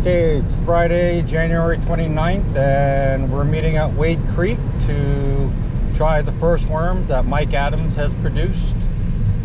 Okay, it's Friday, January 29th, and we're meeting at Wade Creek to try the first worms that Mike Adams has produced.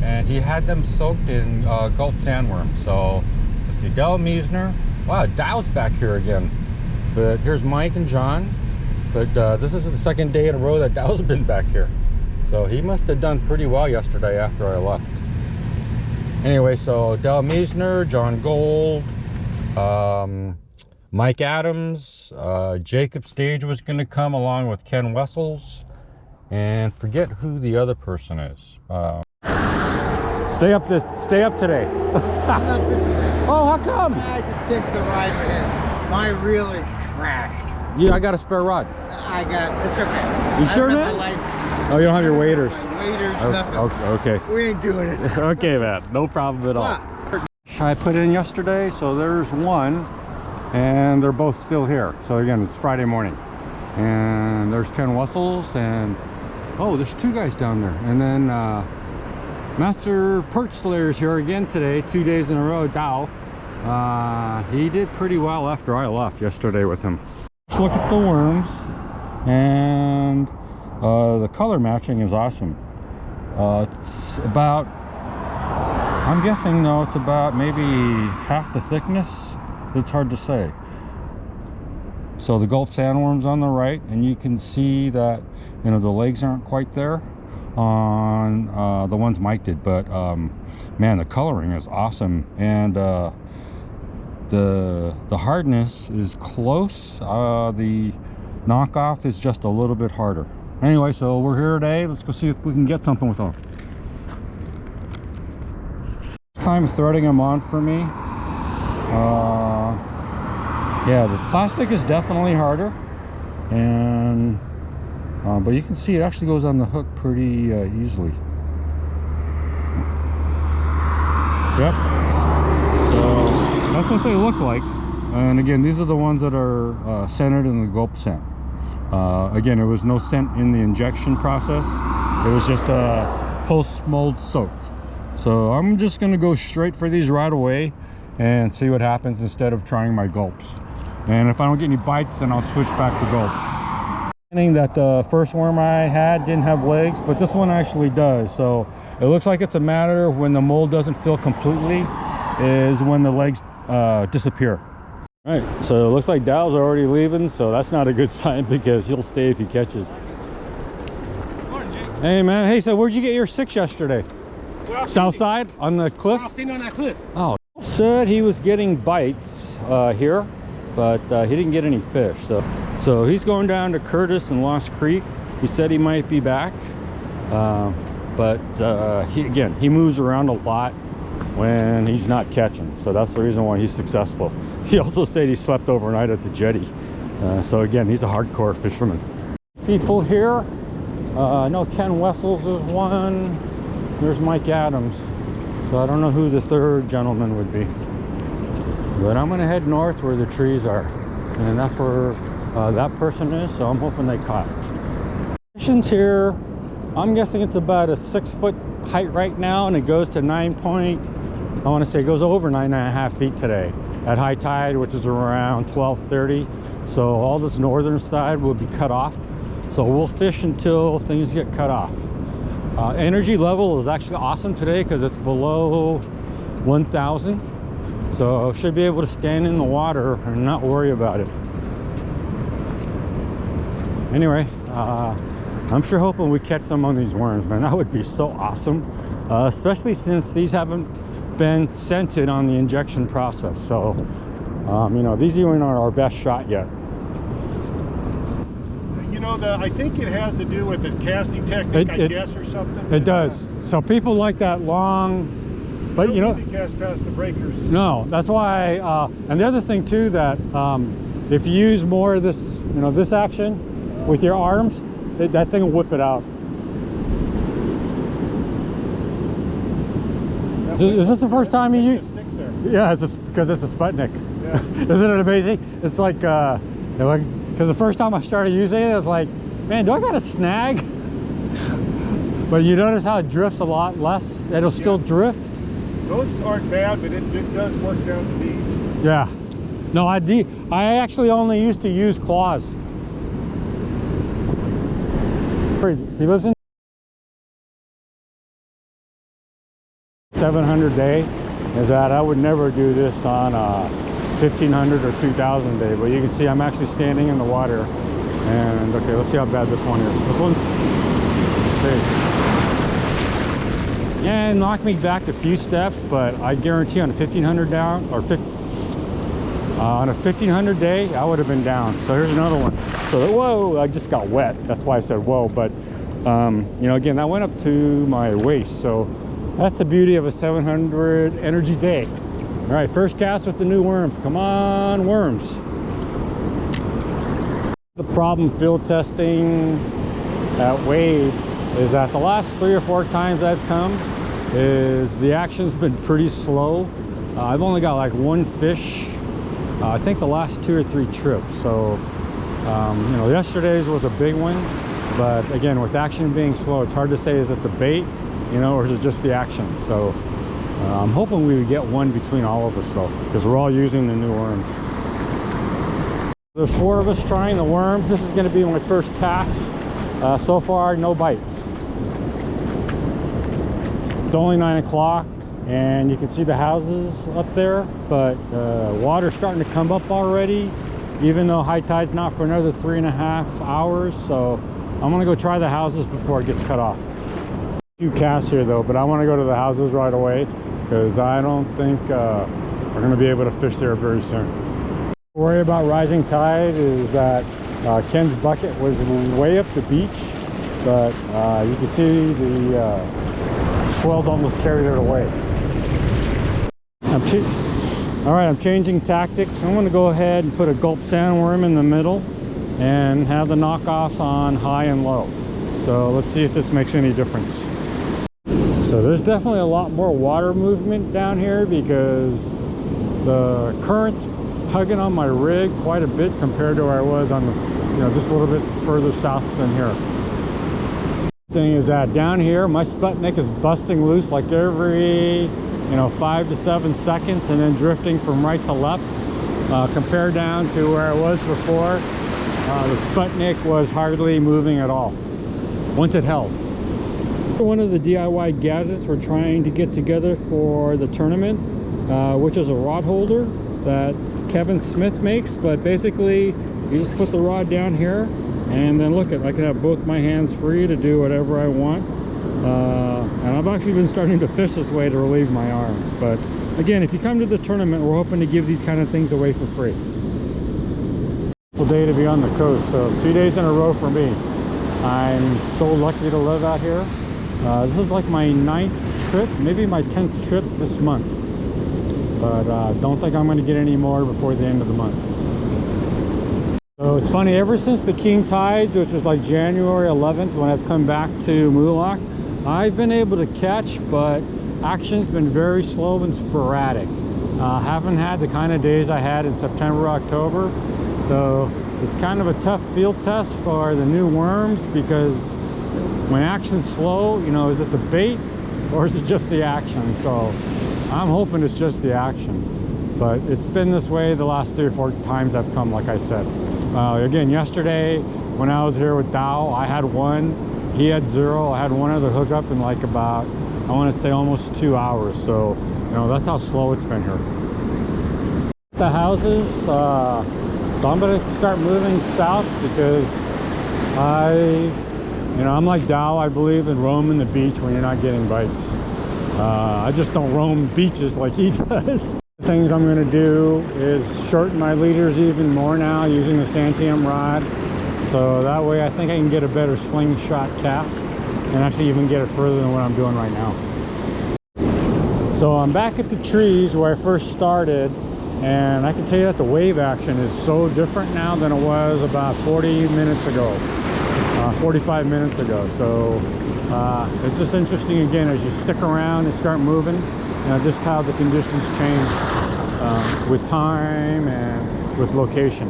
And he had them soaked in Gulp sandworms. So, let's see, Del Meisner. Wow, Dow's back here again. But here's Mike and John. But this is the second day in a row that Dow's been back here. So he must have done pretty well yesterday after I left. Anyway, so Del Meisner, John Gold, Mike Adams, Jacob Stage was going to come along with Ken Wessels, and forget who the other person is. Stay up today. Oh, how come? I just kicked the ride with him. My reel is trashed. Yeah, I got a spare rod. It's okay. You sure, man? Oh, you don't have your waders. Waders, nothing. Okay. We ain't doing it. Okay, man. No problem at all. I put in yesterday, so there's one, and they're both still here. So again, it's Friday morning, and there's Ken Wessels, and oh, there's two guys down there, and then Master Perch Slayer is here again today, 2 days in a row. Dow, he did pretty well after I left yesterday with him. Let's look at the worms, and the color matching is awesome. It's about, I'm guessing though, it's about maybe half the thickness. It's hard to say. So the Gulp sandworms on the right, and you can see that, you know, the legs aren't quite there on the ones Mike did, but man, the coloring is awesome, and the hardness is close. The knockoff is just a little bit harder. Anyway, so we're here today. Let's go see if we can get something with them. Time threading them on for me. Yeah, the plastic is definitely harder, and but you can see it actually goes on the hook pretty easily. Yep. So that's what they look like. And again, these are the ones that are centered in the Gulp scent. Again, there was no scent in the injection process. It was just post mold soaked. So I'm just going to go straight for these right away and see what happens instead of trying my Gulps. And if I don't get any bites, then I'll switch back to Gulps. That the first worm I had didn't have legs, but this one actually does. So it looks like it's a matter of when the mold doesn't fill completely is when the legs disappear. All right, so it looks like Dow's already leaving, so that's not a good sign because he'll stay if he catches. Morning, Jake. Hey, man. Hey, so where'd you get your 6 yesterday? South side on the cliff? I was sitting on that cliff. Oh, said he was getting bites here, but he didn't get any fish. So he's going down to Curtis and Lost Creek. He said he might be back, but he moves around a lot when he's not catching, so that's the reason why he's successful. He also said he slept overnight at the jetty, so again, he's a hardcore fisherman. People here, I know Ken Wessels is one. There's Mike Adams, so I don't know who the third gentleman would be, but I'm gonna head north where the trees are, and that's where that person is, so I'm hoping they caught it. Conditions here, I'm guessing it's about a 6-foot height right now, and it goes to 9 point, I want to say it goes over 9.5 feet today at high tide, which is around 12:30. So all this northern side will be cut off, so we'll fish until things get cut off. Energy level is actually awesome today because it's below 1,000, so should be able to stand in the water and not worry about it. Anyway, I'm sure hoping we catch some on these worms, man. That would be so awesome, especially since these haven't been scented on the injection process. So you know, these even are our best shot yet. You know, I think it has to do with the casting technique, I guess, or something. It does. So people like that long, but you know, they cast past the breakers. No, that's why. And the other thing too, that if you use more of this, you know, this action with your arms, that thing will whip it out. Is this the first time you use? Yeah, it's just because it's a Sputnik. Yeah. Isn't it amazing? It's like, because the first time I started using it, I was like, man, do I got a snag? But you notice how it drifts a lot less? It'll still drift. Those aren't bad, but it does work down the beach. Yeah. No, I actually only used to use claws. He lives in 700 day. Is that I would never do this on a 1500 or 2000 day, but you can see I'm actually standing in the water. And okay, let's see how bad this one is. This one's, let's see. Yeah, it knocked me back a few steps, but I guarantee on a 1500 down or on a 1500 day, I would have been down. So here's another one. So whoa, I just got wet. That's why I said whoa. But you know, again, that went up to my waist. So that's the beauty of a 700 energy day. All right, first cast with the new worms. Come on, worms. The problem field testing at Wade is that the last 3 or 4 times I've come is the action's been pretty slow. I've only got like 1 fish. I think the last 2 or 3 trips. So you know, yesterday's was a big one, but again, with action being slow, it's hard to say, is it the bait, you know, or is it just the action? So I'm hoping we would get one between all of us though, because we're all using the new worms. There's 4 of us trying the worms. This is going to be my first cast. So far, no bites. It's only 9 o'clock and you can see the houses up there, but water's starting to come up already, even though high tide's not for another 3.5 hours. So I'm gonna go try the houses before it gets cut off. A few casts here though, but I want to go to the houses right away because I don't think we're gonna be able to fish there very soon. The worry about rising tide is that Ken's bucket was way up the beach, but you can see the swells almost carried it away. All right, I'm changing tactics. I'm going to go ahead and put a gulp sandworm in the middle and have the knockoffs on high and low. So let's see if this makes any difference. So there's definitely a lot more water movement down here because the current's tugging on my rig quite a bit compared to where I was on this, you know, just a little bit further south than here. Thing is that down here my Sputnik is busting loose like every, you know, 5 to 7 seconds and then drifting from right to left, compared down to where it was before. The Sputnik was hardly moving at all once it held. One of the DIY gadgets we're trying to get together for the tournament, which is a rod holder that Kevin Smith makes, but basically you just put the rod down here and then look, I can have both my hands free to do whatever I want. And I've actually been starting to fish this way to relieve my arms. But again, if you come to the tournament, we're hoping to give these kind of things away for free. Full day to be on the coast, so 2 days in a row for me. I'm so lucky to live out here. This is like my 9th trip, maybe my 10th trip this month. But don't think I'm going to get any more before the end of the month. So it's funny, ever since the king tides, which was like January 11th when I've come back to Moolock, I've been able to catch, but action's been very slow and sporadic. Haven't had the kind of days I had in September, October. So it's kind of a tough field test for the new worms because when action's slow, you know, is it the bait or is it just the action? So I'm hoping it's just the action, but it's been this way the last 3 or 4 times I've come, like I said. Again, yesterday when I was here with Dow, I had 1, he had 0. I had 1 other hookup in like about, I want to say almost 2 hours. So, you know, that's how slow it's been here. The houses, so I'm going to start moving south because I'm like Dow, I believe in roaming the beach when you're not getting bites. I just don't roam beaches like he does. The things I'm going to do is shorten my leaders even more now using the Santiam rod. So that way I think I can get a better slingshot cast and actually even get it further than what I'm doing right now. So I'm back at the trees where I first started, and I can tell you that the wave action is so different now than it was about 40 minutes ago, 45 minutes ago. So it's just interesting again as you stick around and start moving, you know, just how the conditions change with time and with location.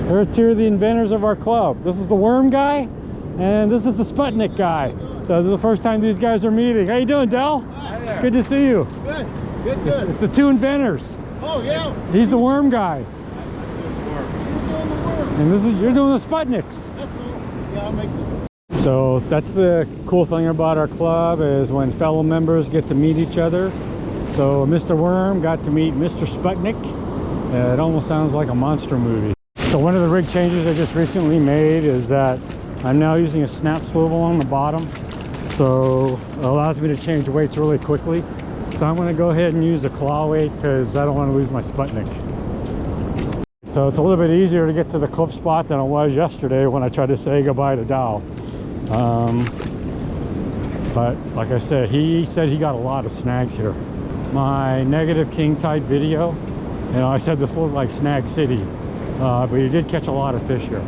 Here are 2 of the inventors of our club. This is the worm guy and this is the Sputnik guy. So this is the first time these guys are meeting. How you doing, Del? Hi there. Good to see you. Good, good, good. It's the 2 inventors. Oh, yeah. He's the worm guy. You're doing the worm. And you're doing the Sputniks. That's all. Yeah, I'll make the... So that's the cool thing about our club, is when fellow members get to meet each other. So Mr. Worm got to meet Mr. Sputnik. It almost sounds like a monster movie. So one of the rig changes I just recently made is that I'm now using a snap swivel on the bottom. So it allows me to change weights really quickly. So I'm going to go ahead and use a claw weight because I don't want to lose my Sputnik. So it's a little bit easier to get to the cliff spot than it was yesterday when I tried to say goodbye to Dow. But like I said, he said he got a lot of snags here. My negative king tide video, you know, I said this looked like Snag City, but he did catch a lot of fish here.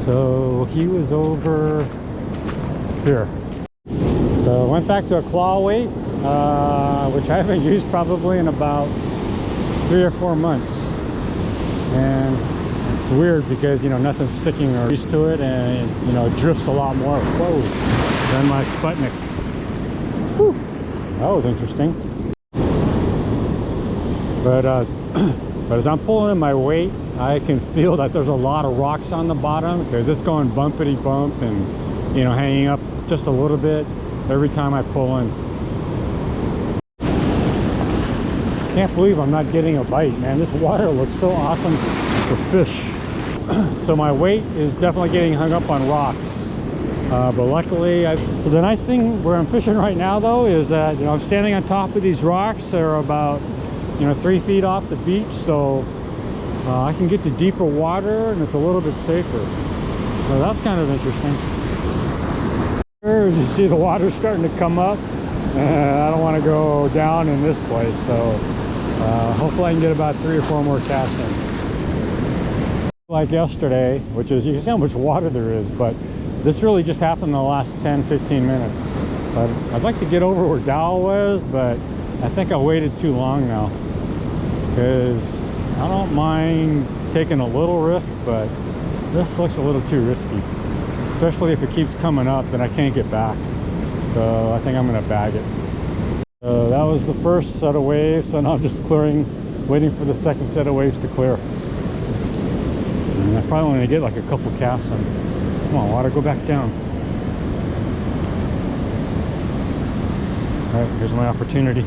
So he was over here. So I went back to a claw weight, which I haven't used probably in about 3 or 4 months. And it's weird because, you know, nothing's sticking or used to it, and, you know, it drifts a lot more than my Sputnik. Whew, that was interesting. But as I'm pulling in my weight, I can feel that there's a lot of rocks on the bottom because it's going bumpity bump and, you know, hanging up just a little bit every time I pull in. Can't believe I'm not getting a bite, man. This water looks so awesome for fish. So my weight is definitely getting hung up on rocks, but luckily so the nice thing where I'm fishing right now though is that, you know, I'm standing on top of these rocks. They're about, you know, 3 feet off the beach, so I can get to deeper water and it's a little bit safer. So that's kind of interesting. As you see, the water's starting to come up, and I don't want to go down in this place, so hopefully I can get about 3 or 4 more casts in. Like yesterday, which is, you can see how much water there is, but this really just happened in the last 10-15 minutes. But I'd like to get over where Dow was, but I think I waited too long now, because I don't mind taking a little risk, but this looks a little too risky, especially if it keeps coming up, then I can't get back. So I think I'm going to bag it. So that was the first set of waves, so now I'm just clearing, waiting for the second set of waves to clear. And I probably want to get like a couple casts in. Come on, water, go back down. All right, here's my opportunity.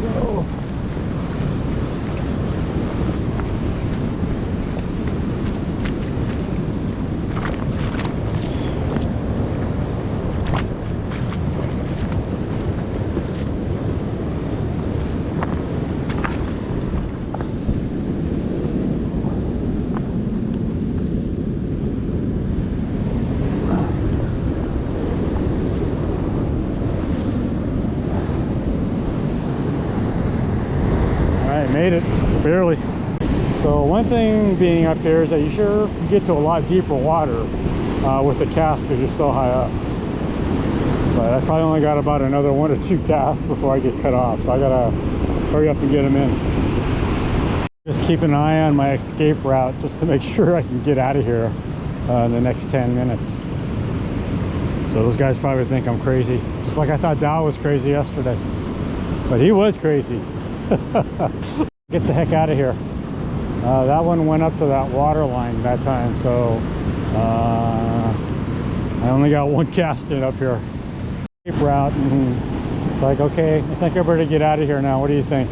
Whoa. Made it, barely. So one thing being up here is that you sure get to a lot deeper water with the cast because you're so high up. But I probably only got about another 1 or 2 casts before I get cut off, so I gotta hurry up and get them in. Just keep an eye on my escape route just to make sure I can get out of here in the next 10 minutes. So those guys probably think I'm crazy, just like I thought Dow was crazy yesterday. But he was crazy. Get the heck out of here. That one went up to that water line that time, so I only got 1 cast in up here. Escape route, and like, okay, I think I better get out of here now. What do you think?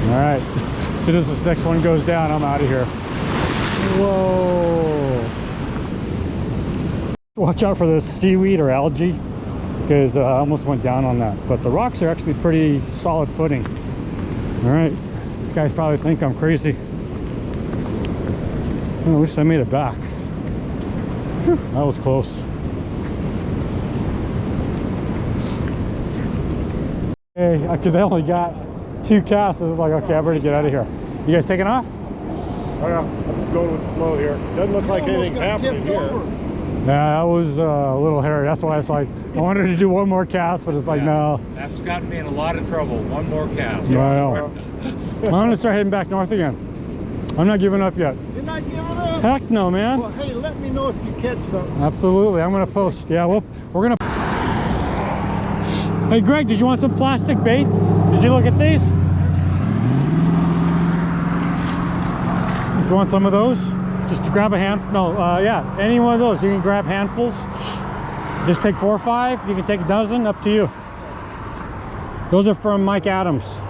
All right, as soon as this next one goes down, I'm out of here. Whoa. Watch out for this seaweed or algae, because I almost went down on that. But the rocks are actually pretty solid footing. All right, these guys probably think I'm crazy. Well, at least I made it back. Whew, that was close. Hey, because I only got 2 casts, I was like, okay, I better get out of here. You guys taking off? Oh yeah, I'm going with the flow here. Doesn't look like anything's happening here. Yeah, that was a little hairy. That's why it's like, I wanted to do 1 more cast, but it's like, no. That's gotten me in a lot of trouble. 1 more cast. Well, I'm going to start heading back north again. I'm not giving up yet. You're not giving up? Heck no, man. Well, hey, let me know if you catch something. Absolutely. I'm going to post. Yeah, we're going to... Hey Greg, did you want some plastic baits? Did you look at these? If you want some of those, just to grab a hand. No, yeah, any one of those. You can grab handfuls. Just take 4 or 5. You can take a dozen, up to you. Those are from Mike Adams.